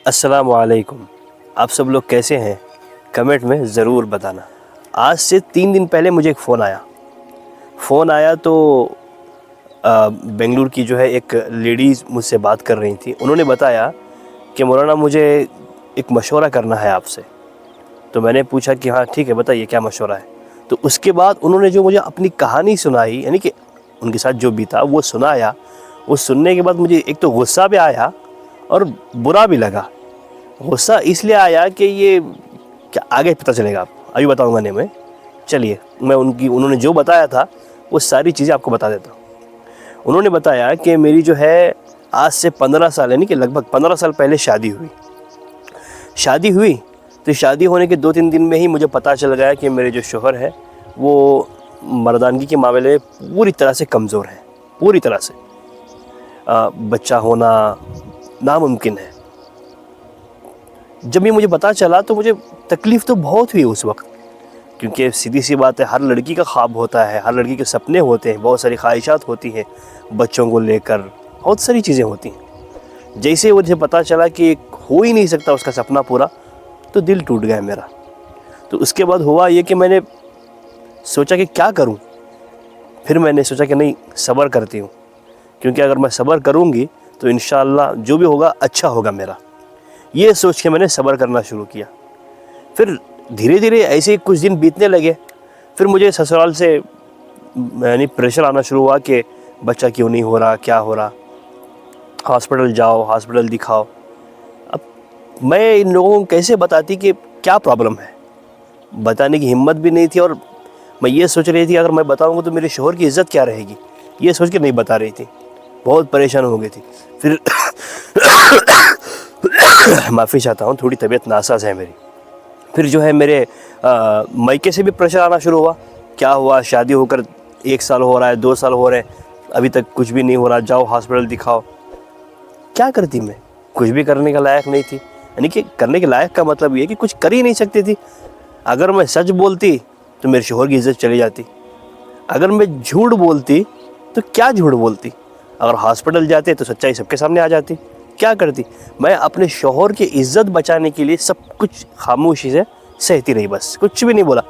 السلام علیکم. آپ سب لوگ کیسے ہیں؟ کمنٹ میں ضرور بتانا. آج سے 3 دن پہلے مجھے ایک فون آیا تو بنگلور کی جو ہے ایک لیڈیز مجھ سے بات کر رہی تھی. انہوں نے بتایا کہ مولانا مجھے ایک مشورہ کرنا ہے آپ سے. تو میں نے پوچھا کہ ہاں ٹھیک ہے بتائیے کیا مشورہ ہے. تو اس کے بعد انہوں نے جو مجھے اپنی کہانی سنائی، یعنی کہ ان کے ساتھ جو بیتا وہ سنایا. وہ سننے کے بعد مجھے ایک تو غصہ بھی آیا اور برا بھی لگا. غصہ اس لیے آیا کہ یہ کیا آگے پتہ چلے گا، آپ ابھی بتاؤں گا. نہیں میں چلیے میں انہوں نے جو بتایا تھا وہ ساری چیزیں آپ کو بتا دیتا ہوں. انہوں نے بتایا کہ میری جو ہے آج سے 15 سال یعنی کہ لگ بھگ 15 سال پہلے شادی ہوئی. تو شادی ہونے کے 2-3 دن میں ہی مجھے پتہ چل گیا کہ میرے جو شوہر ہے وہ مردانگی کے معاملے میں پوری طرح سے کمزور ہیں، پوری طرح سے. بچہ ہونا ناممکن ہے. جب یہ مجھے پتہ چلا تو مجھے تکلیف تو بہت ہوئی اس وقت، کیونکہ سیدھی سی بات ہے، ہر لڑکی کا خواب ہوتا ہے، ہر لڑکی کے سپنے ہوتے ہیں، بہت ساری خواہشات ہوتی ہیں بچوں کو لے کر، بہت ساری چیزیں ہوتی ہیں. جیسے مجھے پتہ چلا کہ ہو ہی نہیں سکتا اس کا سپنا پورا، تو دل ٹوٹ گیا میرا. تو اس کے بعد ہوا یہ کہ میں نے سوچا کہ کیا کروں. پھر میں نے سوچا کہ نہیں، صبر کرتی ہوں، کیونکہ اگر میں صبر کروں گی تو انشاءاللہ جو بھی ہوگا اچھا ہوگا میرا. یہ سوچ کے میں نے صبر کرنا شروع کیا. پھر دھیرے دھیرے ایسے کچھ دن بیتنے لگے. پھر مجھے سسرال سے یعنی پریشر آنا شروع ہوا کہ بچہ کیوں نہیں ہو رہا، کیا ہو رہا، ہاسپٹل جاؤ، ہاسپٹل دکھاؤ. اب میں ان لوگوں کو کیسے بتاتی کہ کیا پرابلم ہے، بتانے کی ہمت بھی نہیں تھی. اور میں یہ سوچ رہی تھی اگر میں بتاؤں گا تو میرے شوہر کی عزت کیا رہے گی، یہ سوچ کے نہیں بتا رہی تھی. بہت پریشان ہو گئی تھی. پھر معافی چاہتا ہوں، تھوڑی طبیعت ناساز ہے میری. پھر جو ہے میرے مائکے سے بھی پریشر آنا شروع ہوا. کیا ہوا، شادی ہو کر 1 سال ہو رہا ہے، 2 سال ہو رہے ہیں، ابھی تک کچھ بھی نہیں ہو رہا، جاؤ ہاسپٹل دکھاؤ. کیا کرتی میں، کچھ بھی کرنے کا لائق نہیں تھی. یعنی کہ کرنے کے لائق کا مطلب یہ کہ کچھ کر ہی نہیں سکتی تھی. اگر میں سچ بولتی تو میرے شوہر کی عزت چلی جاتی. اگر میں جھوٹ بولتی تو کیا جھوٹ بولتی. اگر ہاسپٹل جاتے تو سچائی سب کے سامنے آ جاتی. کیا کرتی، میں اپنے شوہر کی عزت بچانے کے لیے سب کچھ خاموشی سے سہتی رہی. بس کچھ بھی نہیں بولا.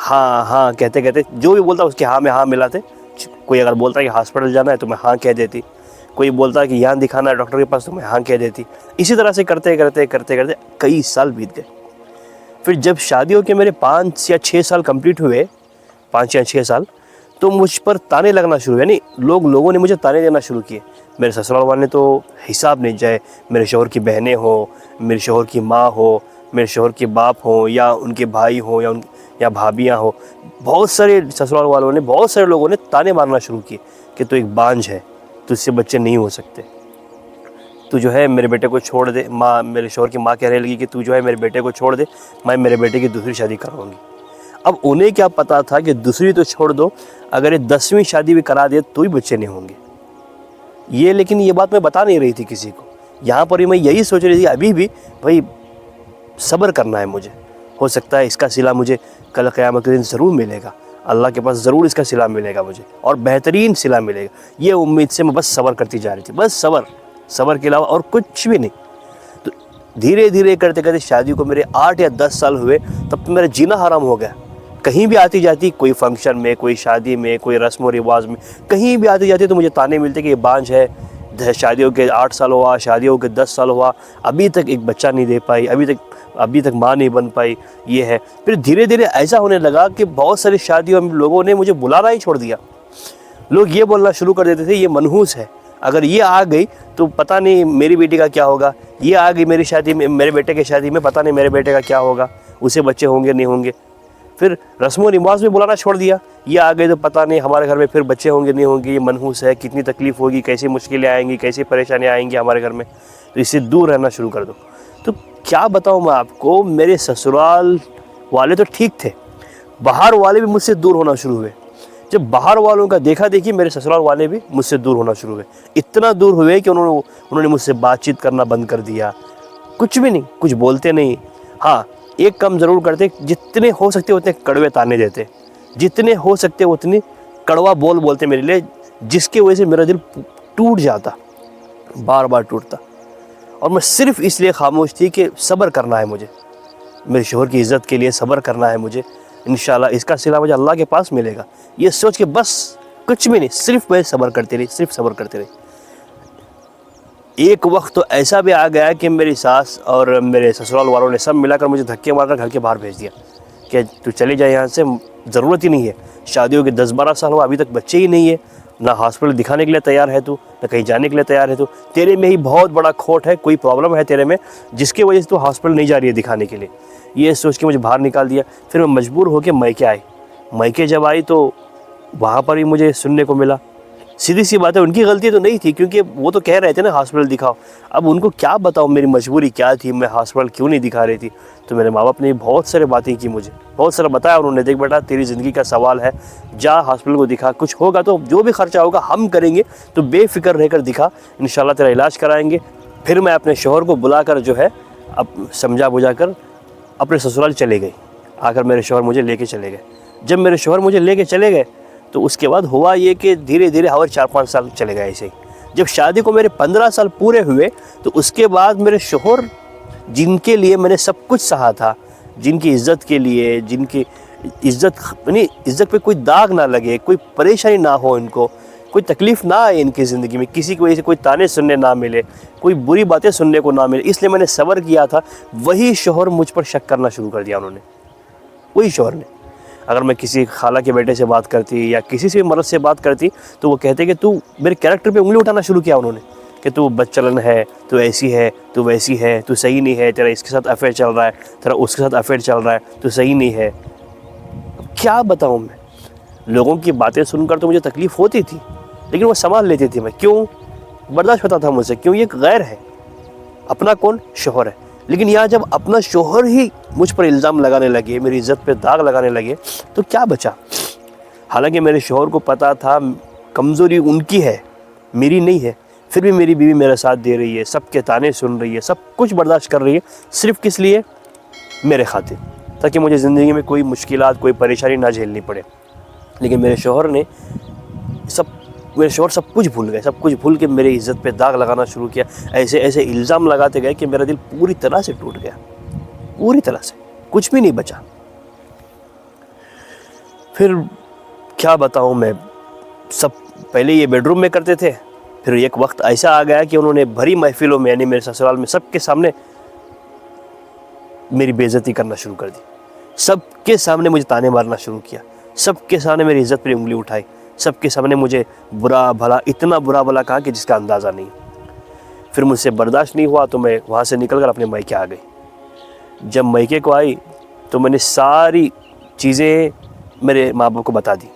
ہاں کہتے کہتے جو بھی بولتا اس کے ہاں میں ہاں ملاتے. کوئی اگر بولتا کہ ہاسپٹل جانا ہے تو میں ہاں کہہ دیتی. کوئی بولتا کہ یہاں دکھانا ہے ڈاکٹر کے پاس تو میں ہاں کہہ دیتی. اسی طرح سے کرتے کئی سال بیت گئے. پھر جب شادی ہو کے میرے 5 یا 6 سال کمپلیٹ ہوئے، 5 یا 6 سال، تو مجھ پر تانے لگنا شروع، یعنی لوگوں نے مجھے تانے دینا شروع کیے. میرے سسرال والے نے تو حساب نہیں جائے. میرے شوہر کی بہنیں ہوں، میرے شوہر کی ماں ہو، میرے شوہر کے باپ ہوں، یا ان کے بھائی ہوں، یا بھابیاں ہوں، بہت سارے سسرال والوں نے، بہت سارے لوگوں نے تانے مارنا شروع کیے کہ تو ایک بانجھ ہے، تو اس سے بچے نہیں ہو سکتے. تو جو ہے میرے بیٹے کو چھوڑ دے. میرے شوہر کی ماں کہنے لگی کہ تو جو ہے میرے بیٹے کو چھوڑ دے، میں میرے بیٹے کی دوسری شادی کراؤں گی. اب انہیں کیا پتا تھا کہ دوسری تو چھوڑ دو، اگر یہ 10ویں شادی بھی کرا دے تو ہی بچے نہیں ہوں گے. لیکن یہ بات میں بتا نہیں رہی تھی کسی کو. یہاں پر ہی میں یہی سوچ رہی تھی ابھی بھی بھائی صبر کرنا ہے مجھے. ہو سکتا ہے اس کا صلہ مجھے کل قیامت کے دن ضرور ملے گا. اللہ کے پاس ضرور اس کا صلہ ملے گا مجھے، اور بہترین صلہ ملے گا. یہ امید سے میں بس صبر کرتی جا رہی تھی. بس صبر کے علاوہ اور کچھ بھی نہیں. تو دھیرے دھیرے کرتے شادی کو میرے 8 یا 10 سال ہوئے. تب تو میرا جینا حرام ہو گیا. کہیں بھی آتی جاتی، کوئی فنکشن میں، کوئی شادی میں، کوئی رسم و رواج میں، کہیں بھی آتی جاتی تو مجھے تانے ملتے کہ یہ بانجھ ہے، شادیوں کے 8 سال ہوا، شادیوں کے 10 سال ہوا، ابھی تک ایک بچہ نہیں دے پائی، ابھی تک ماں نہیں بن پائی. یہ ہے. پھر دھیرے دھیرے ایسا ہونے لگا کہ بہت ساری شادیوں میں لوگوں نے مجھے بلانا ہی چھوڑ دیا. لوگ یہ بولنا شروع کر دیتے تھے یہ منحوس ہے، اگر یہ آ گئی تو پتہ نہیں میری بیٹی کا کیا ہوگا. یہ آ گئی میری شادی میں، میرے بیٹے کی شادی میں، پتہ نہیں میرے بیٹے کا کیا ہوگا، اسے بچے ہوں گے نہیں ہوں گے. پھر رسم و رواج میں بلانا چھوڑ دیا. یہ آ گئے تو پتہ نہیں ہمارے گھر میں پھر بچے ہوں گے نہیں ہوں گے، یہ منحوس ہے، کتنی تکلیف ہوگی، کیسی مشکلیں آئیں گی، کیسی پریشانیاں آئیں گی ہمارے گھر میں، تو اس سے دور رہنا شروع کر دو. تو کیا بتاؤں میں آپ کو، میرے سسرال والے تو ٹھیک تھے، باہر والے بھی مجھ سے دور ہونا شروع ہوئے. جب باہر والوں کا دیکھا دیکھی، میرے سسرال والے بھی مجھ سے دور ہونا شروع ہوئے. اتنا دور ہوئے کہ انہوں نے مجھ سے بات چیت کرنا بند کر دیا. کچھ بھی نہیں، کچھ بولتے نہیں. ہاں ایک کام ضرور کرتے، جتنے ہو سکتے اتنے کڑوے تانے دیتے، جتنے ہو سکتے اتنے کڑوا بولتے میرے لیے، جس کی وجہ سے میرا دل ٹوٹ جاتا، بار بار ٹوٹتا. اور میں صرف اس لیے خاموش تھی کہ صبر کرنا ہے مجھے، میرے شوہر کی عزت کے لیے صبر کرنا ہے مجھے، انشاءاللہ اس کا صلہ مجھے اللہ کے پاس ملے گا، یہ سوچ کے بس کچھ بھی نہیں، صرف میں صبر کرتی رہی، صرف صبر کرتی رہی۔ ایک وقت تو ایسا بھی آ گیا کہ میری ساس اور میرے سسرال والوں نے سب ملا کر مجھے دھکے مار کر گھر کے باہر بھیج دیا کہ تو چلی جائے یہاں سے، ضرورت ہی نہیں ہے، شادیوں کے 10-12 سال ہوا، ابھی تک بچے ہی نہیں ہے، نہ ہاسپٹل دکھانے کے لیے تیار ہے تو، نہ کہیں جانے کے لیے تیار ہے تو، تیرے میں ہی بہت بڑا کھوٹ ہے، کوئی پرابلم ہے تیرے میں جس کی وجہ سے تو ہاسپٹل نہیں جا رہی ہے دکھانے کے لیے۔ یہ سوچ کے مجھے باہر نکال دیا۔ پھر میں مجبور ہو کے میکے آئی۔ میکے جب آئی تو وہاں پر بھی مجھے سننے کو ملا، سیدھی سی بات ہے ان کی غلطی تو نہیں تھی، کیونکہ وہ تو کہہ رہے تھے نا ہاسپٹل دکھاؤ، اب ان کو کیا بتاؤں میری مجبوری کیا تھی، میں ہاسپٹل کیوں نہیں دکھا رہی تھی۔ تو میرے ماں باپ نے بہت سارے باتیں کی، مجھے بہت سارا بتایا انہوں نے، دیکھ بیٹا تیری زندگی کا سوال ہے، جا ہاسپٹل کو دکھا، کچھ ہوگا تو جو بھی خرچہ ہوگا ہم کریں گے، تو بے فکر رہ کر دکھا، انشاءاللہ تیرا علاج کرائیں گے۔ پھر میں اپنے شوہر کو بلا کر جو ہے اب سمجھا بجھا کر اپنے سسرال چلے گئی۔ آ کر میرے شوہر مجھے لے کے چلے گئے۔ جب میرے شوہر مجھے لے کے چلے گئے تو اس کے بعد ہوا یہ کہ دھیرے دھیرے اور 4-5 سال چلے گئے ایسے ہی۔ جب شادی کو میرے 15 سال پورے ہوئے تو اس کے بعد میرے شوہر، جن کے لیے میں نے سب کچھ سہا تھا، جن کی عزت کے لیے، جن کی عزت پہ کوئی داغ نہ لگے، کوئی پریشانی نہ ہو، ان کو کوئی تکلیف نہ آئے ان کی زندگی میں، کسی کی وجہ سے کوئی تانے سننے نہ ملے، کوئی بری باتیں سننے کو نہ ملے، اس لیے میں نے صبر کیا تھا، وہی شوہر مجھ پر شک کرنا شروع کر دیا انہوں نے، وہی شوہر نے۔ اگر میں کسی خالہ کے بیٹے سے بات کرتی یا کسی سے بھی مرد سے بات کرتی تو وہ کہتے کہ تو میرے کیریکٹر پہ انگلی اٹھانا شروع کیا انہوں نے، کہ تو بدچلن ہے، تو ایسی ہے، تو ویسی ہے، تو صحیح نہیں ہے، تیرا اس کے ساتھ افیئر چل رہا ہے، تیرا اس کے ساتھ افیئر چل رہا ہے، تو صحیح نہیں ہے۔ کیا بتاؤں میں، لوگوں کی باتیں سن کر تو مجھے تکلیف ہوتی تھی، لیکن وہ سنبھال لیتی تھی، میں کیوں برداشت ہوتا تھا مجھ سے، کیوں، یہ غیر ہے، اپنا کون، شوہر ہے۔ لیکن یہاں جب اپنا شوہر ہی مجھ پر الزام لگانے لگے، میری عزت پہ داغ لگانے لگے، تو کیا بچا۔ حالانکہ میرے شوہر کو پتا تھا کمزوری ان کی ہے، میری نہیں ہے، پھر بھی میری بیوی میرا ساتھ دے رہی ہے، سب کے تانے سن رہی ہے، سب کچھ برداشت کر رہی ہے، صرف کس لیے، میرے خاطر، تاکہ مجھے زندگی میں کوئی مشکلات، کوئی پریشانی نہ جھیلنی پڑے۔ لیکن میرے شوہر سب کچھ بھول گئے، سب کچھ بھول کے میری عزت پہ داغ لگانا شروع کیا، ایسے ایسے الزام لگاتے گئے کہ میرا دل پوری طرح سے ٹوٹ گیا، پوری طرح سے کچھ بھی نہیں بچا۔ پھر کیا بتاؤں میں، سب پہلے یہ بیڈ روم میں کرتے تھے، پھر ایک وقت ایسا آ گیا کہ انہوں نے بھری محفلوں میں، یعنی میرے سسرال میں، سب کے سامنے میری بے عزتی کرنا شروع کر دی، سب کے سامنے مجھے تانے مارنا شروع کیا، سب کے سامنے میری عزت پر انگلی اٹھائی، سب کے سامنے مجھے برا بھلا، اتنا برا بھلا کہا کہ جس کا اندازہ نہیں۔ پھر مجھ سے برداشت نہیں ہوا تو میں وہاں سے نکل کر اپنے میکے آ گئی۔ جب میکے کو آئی تو میں نے ساری چیزیں میرے ماں باپ کو بتا دی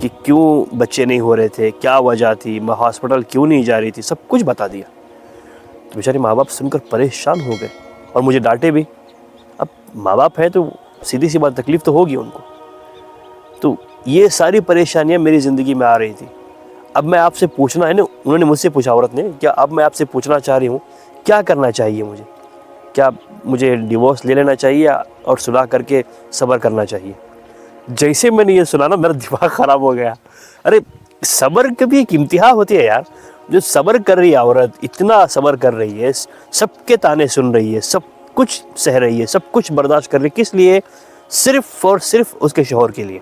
کہ کیوں بچے نہیں ہو رہے تھے، کیا وجہ تھی، میں ہاسپٹل کیوں نہیں جا رہی تھی، سب کچھ بتا دیا۔ تو بیچارے ماں باپ سن کر پریشان ہو گئے اور مجھے ڈانٹے بھی۔ اب ماں باپ ہے تو سیدھی سی بات، تکلیف تو ہوگی ان کو۔ تو یہ ساری پریشانیاں میری زندگی میں آ رہی تھی۔ اب میں آپ سے پوچھنا ہے نا، انہوں نے مجھ سے پوچھا، عورت نے، کیا اب میں آپ سے پوچھنا چاہ رہی ہوں، کیا کرنا چاہیے مجھے؟ کیا مجھے ڈیورس لے لینا چاہیے اور صلح کر کے صبر کرنا چاہیے؟ جیسے میں نے یہ سنا نا، میرا دماغ خراب ہو گیا۔ ارے صبر کبھی ایک انتہا ہوتی ہے یار، جو صبر کر رہی ہے عورت، اتنا صبر کر رہی ہے، سب کے تانے سن رہی ہے، سب کچھ سہ رہی ہے، سب کچھ برداشت کر رہی ہے، کس لیے؟ صرف اور صرف اس کے شوہر کے لیے۔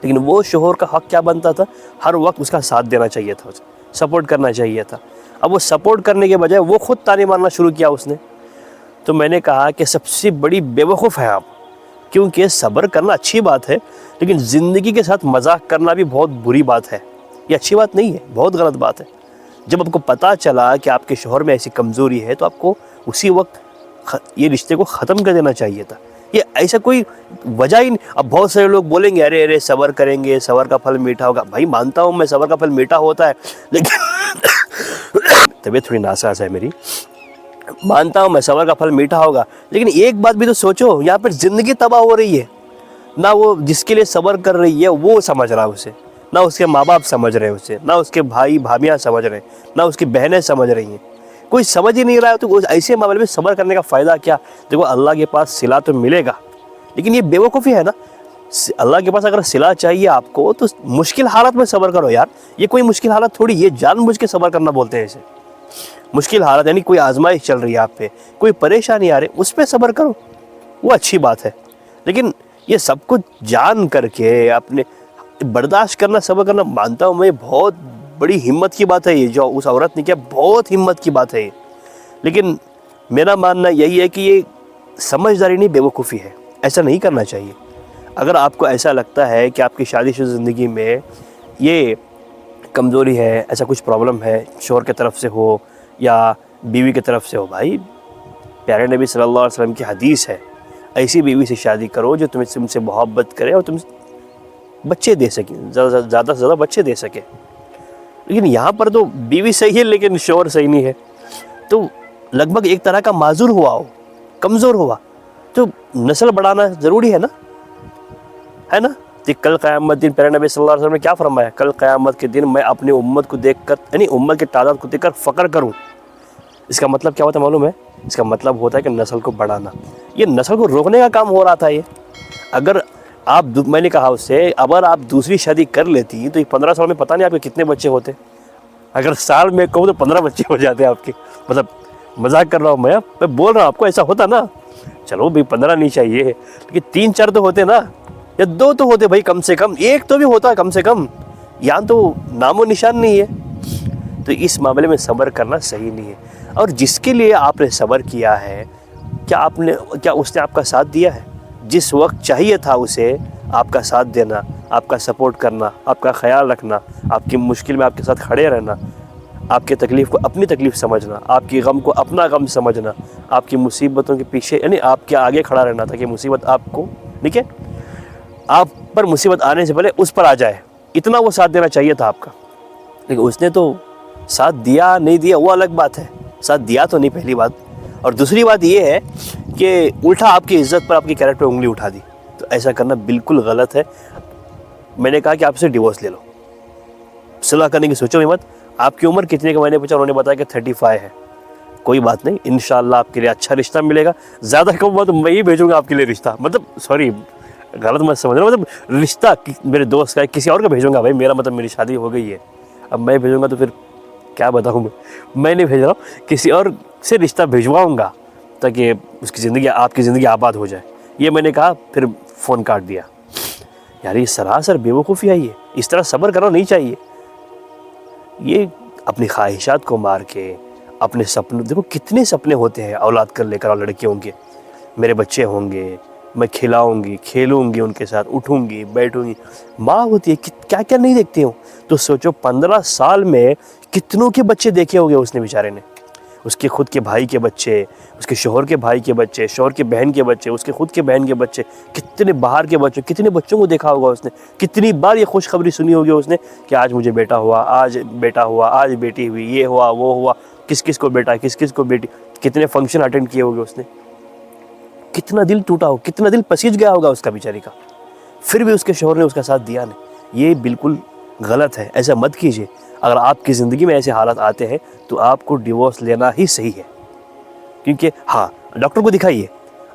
لیکن وہ شوہر کا حق کیا بنتا تھا؟ ہر وقت اس کا ساتھ دینا چاہیے تھا، اسے سپورٹ کرنا چاہیے تھا۔ اب وہ سپورٹ کرنے کے بجائے وہ خود تانے مارنا شروع کیا اس نے۔ تو میں نے کہا کہ سب سے بڑی بے وقوف ہے آپ، کیونکہ صبر کرنا اچھی بات ہے، لیکن زندگی کے ساتھ مذاق کرنا بھی بہت بری بات ہے، یہ اچھی بات نہیں ہے، بہت غلط بات ہے۔ جب آپ کو پتہ چلا کہ آپ کے شوہر میں ایسی کمزوری ہے تو آپ کو اسی وقت یہ رشتے کو ختم کر دینا چاہیے تھا۔ یہ ایسا کوئی وجہ ہی نہیں۔ اب بہت سارے لوگ بولیں گے ارے ارے صبر کریں گے، صبر کا پھل میٹھا ہوگا۔ بھائی مانتا ہوں میں صبر کا پھل میٹھا ہوتا ہے، لیکن طبیعت تھوڑی ناساز ہے میری، مانتا ہوں میں صبر کا پھل میٹھا ہوگا، لیکن ایک بات بھی تو سوچو، یہاں پر زندگی تباہ ہو رہی ہے، نہ وہ جس کے لیے صبر کر رہی ہے وہ سمجھ رہا اسے، نہ اس کے ماں باپ سمجھ رہے اسے، نہ اس کے بھائی بھابیاں سمجھ رہے، نہ اس کی بہنیں سمجھ رہی ہیں، کوئی سمجھ ہی نہیں رہا ہے۔ تو ایسے معاملے میں صبر کرنے کا فائدہ کیا؟ دیکھو اللہ کے پاس صلہ تو ملے گا، لیکن یہ بے وقوفی ہے نا۔ اللہ کے پاس اگر صلہ چاہیے آپ کو تو مشکل حالت میں صبر کرو یار، یہ کوئی مشکل حالت تھوڑی، یہ جان بوجھ کے صبر کرنا بولتے ہیں اسے۔ مشکل حالت یعنی کوئی آزمائش چل رہی ہے آپ پہ, کوئی پریشانی آ رہی, اس پہ صبر کرو, وہ اچھی بات ہے. لیکن یہ سب کچھ جان کر کے اپنے برداشت کرنا, صبر کرنا, مانتا ہوں میں بہت بڑی ہمت کی بات ہے یہ جو اس عورت نے کیا, بہت ہمت کی بات ہے یہ. لیکن میرا ماننا یہی ہے کہ یہ سمجھداری نہیں, بیوقوفی ہے. ایسا نہیں کرنا چاہیے. اگر آپ کو ایسا لگتا ہے کہ آپ کی شادی شدہ زندگی میں یہ کمزوری ہے, ایسا کچھ پرابلم ہے, شوہر کی طرف سے ہو یا بیوی کی طرف سے ہو, بھائی پیارے نبی صلی اللہ علیہ وسلم کی حدیث ہے, ایسی بیوی سے شادی کرو جو تم سے محبت کرے اور تم بچے دے سکے, زیادہ سے زیادہ بچے دے سکے. لیکن یہاں پر تو بیوی صحیح ہے لیکن شوہر صحیح نہیں ہے, تو لگ بھگ ایک طرح کا معذور ہوا ہو, کمزور ہوا, تو نسل بڑھانا ضروری ہے نا, ہے نا. کل قیامت دن پیارے نبی صلی اللہ علیہ وسلم نے کیا فرمایا, کل قیامت کے دن میں اپنی امت کو دیکھ کر یعنی امت کی تعداد کو دیکھ کر فخر کروں. اس کا مطلب کیا ہوتا ہے معلوم ہے؟ اس کا مطلب ہوتا ہے کہ نسل کو بڑھانا. یہ نسل کو روکنے کا کام ہو رہا تھا. یہ اگر آپ, میں نے کہا اس سے, اگر آپ دوسری شادی کر لیتی تو 15 سال میں پتہ نہیں آپ کے کتنے بچے ہوتے. اگر سال میں کہوں تو 15 بچے ہو جاتے آپ کے. مطلب مذاق کر رہا ہوں میں بول رہا ہوں آپ کو, ایسا ہوتا نا. چلو بھائی 15 نہیں چاہیے, لیکن 3-4 تو ہوتے نا, یا 2 تو ہوتے بھائی, کم سے کم 1 تو بھی ہوتا کم سے کم. یہاں تو نام و نشان نہیں ہے. تو اس معاملے میں صبر کرنا صحیح نہیں ہے. اور جس کے لیے آپ نے صبر کیا ہے, کیا اس نے آپ کا ساتھ دیا ہے؟ جس وقت چاہیے تھا اسے آپ کا ساتھ دینا, آپ کا سپورٹ کرنا, آپ کا خیال رکھنا, آپ کی مشکل میں آپ کے ساتھ کھڑے رہنا, آپ کی تکلیف کو اپنی تکلیف سمجھنا, آپ کی غم کو اپنا غم سمجھنا, آپ کی مصیبتوں کے پیچھے یعنی آپ کے آگے کھڑا رہنا تاکہ مصیبت آپ کو, ٹھیک ہے, آپ پر مصیبت آنے سے پہلے اس پر آ جائے, اتنا وہ ساتھ دینا چاہیے تھا آپ کا. لیکن اس نے تو ساتھ دیا نہیں دیا وہ الگ بات ہے, ساتھ دیا تو نہیں, پہلی بات. اور دوسری بات یہ ہے کہ الٹا آپ کی عزت پر, آپ کی کیریکٹر پہ انگلی اٹھا دی. تو ایسا کرنا بالکل غلط ہے. میں نے کہا کہ آپ سے ڈیورس لے لو, صلح کرنے کی سوچو ہی مت. آپ کی عمر کتنے کا میں نے پوچھا, انہوں نے بتایا کہ 35 ہے. کوئی بات نہیں, انشاءاللہ آپ کے لیے اچھا رشتہ ملے گا. زیادہ کم بات میں ہی بھیجوں گا آپ کے لیے رشتہ, مطلب سوری غلط مت سمجھنا, مطلب رشتہ میرے دوست کا کسی اور کا بھیجوں گا. بھائی میرا مطلب میری شادی ہو گئی ہے, اب میں بھیجوں گا تو پھر کیا بتاؤں میں نہیں بھیج رہا ہوں, کسی اور سے رشتہ بھیجواؤں گا تاکہ اس کی زندگی, آپ کی زندگی آباد ہو جائے. یہ میں نے کہا, پھر فون کاٹ دیا. یار یہ سراسر بیوقوفی ہے, یہ اس طرح صبر کرنا نہیں چاہیے. یہ اپنی خواہشات کو مار کے اپنے سپنے, دیکھو کتنے سپنے ہوتے ہیں اولاد کر لے کر, اور لڑکیوں کے, میرے بچے ہوں گے, میں کھلاؤں گی, کھیلوں گی ان کے ساتھ, اٹھوں گی, بیٹھوں گی. ماں ہوتی ہے, کیا کیا نہیں دیکھتی ہوں. تو سوچو 15 سال میں کتنوں کے بچے دیکھے ہوگے اس نے بیچارے نے. اس کے خود کے بھائی کے بچے, اس کے شوہر کے بھائی کے بچے, شوہر کے بہن کے بچے, اس کے خود کے بہن کے بچے, کتنے باہر کے بچے, کتنے بچوں کو دیکھا ہوگا اس نے. کتنی بار یہ خوشخبری سنی ہوگی اس نے کہ آج مجھے بیٹا ہوا, آج بیٹا ہوا, آج بیٹی ہوئی, یہ ہوا وہ ہوا, کس کس کو بیٹا, کس کس کو بیٹی. کتنے فنکشن اٹینڈ کیے ہوگے اس نے. کتنا دل ٹوٹا ہو, کتنا دل پسیج گیا ہوگا اس کا بیچاری کا. پھر بھی اس کے شوہر نے اس کا ساتھ دیا نہیں. یہ بالکل غلط ہے, ایسا مت کیجیے. اگر آپ کی زندگی میں ایسے حالات آتے ہیں تو آپ کو ڈیورس لینا ہی صحیح ہے. کیونکہ ہاں, ڈاکٹر کو دکھائیے,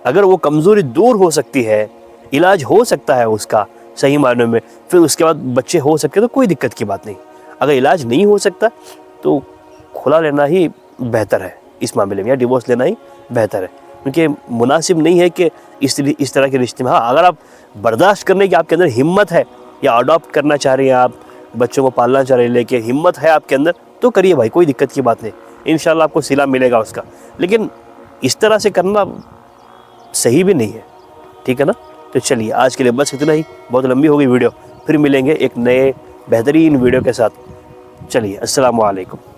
اگر وہ کمزوری دور ہو سکتی ہے, علاج ہو سکتا ہے اس کا صحیح معنوں میں, پھر اس کے بعد بچے ہو سکتے تو کوئی دقت کی بات نہیں. اگر علاج نہیں ہو سکتا تو کھلا لینا ہی بہتر ہے اس معاملے میں, یا ڈیورس لینا ہی بہتر ہے. کیونکہ مناسب نہیں ہے کہ اس طرح کے رشتے میں, ہاں اگر آپ برداشت کرنے کی آپ کے اندر ہمت ہے, یا اڈاپٹ کرنا چاہ رہے ہیں, آپ بچوں کو پالنا چاہ رہے ہیں, لے کے ہمت ہے آپ کے اندر, تو کریے بھائی, کوئی دقت کی بات نہیں. انشاءاللہ آپ کو صلہ ملے گا اس کا. لیکن اس طرح سے کرنا صحیح بھی نہیں ہے, ٹھیک ہے نا. تو چلیے آج کے لیے بس اتنا ہی, بہت لمبی ہو گئی ویڈیو. پھر ملیں گے ایک نئے بہترین ویڈیو کے ساتھ. چلیے, السلام علیکم.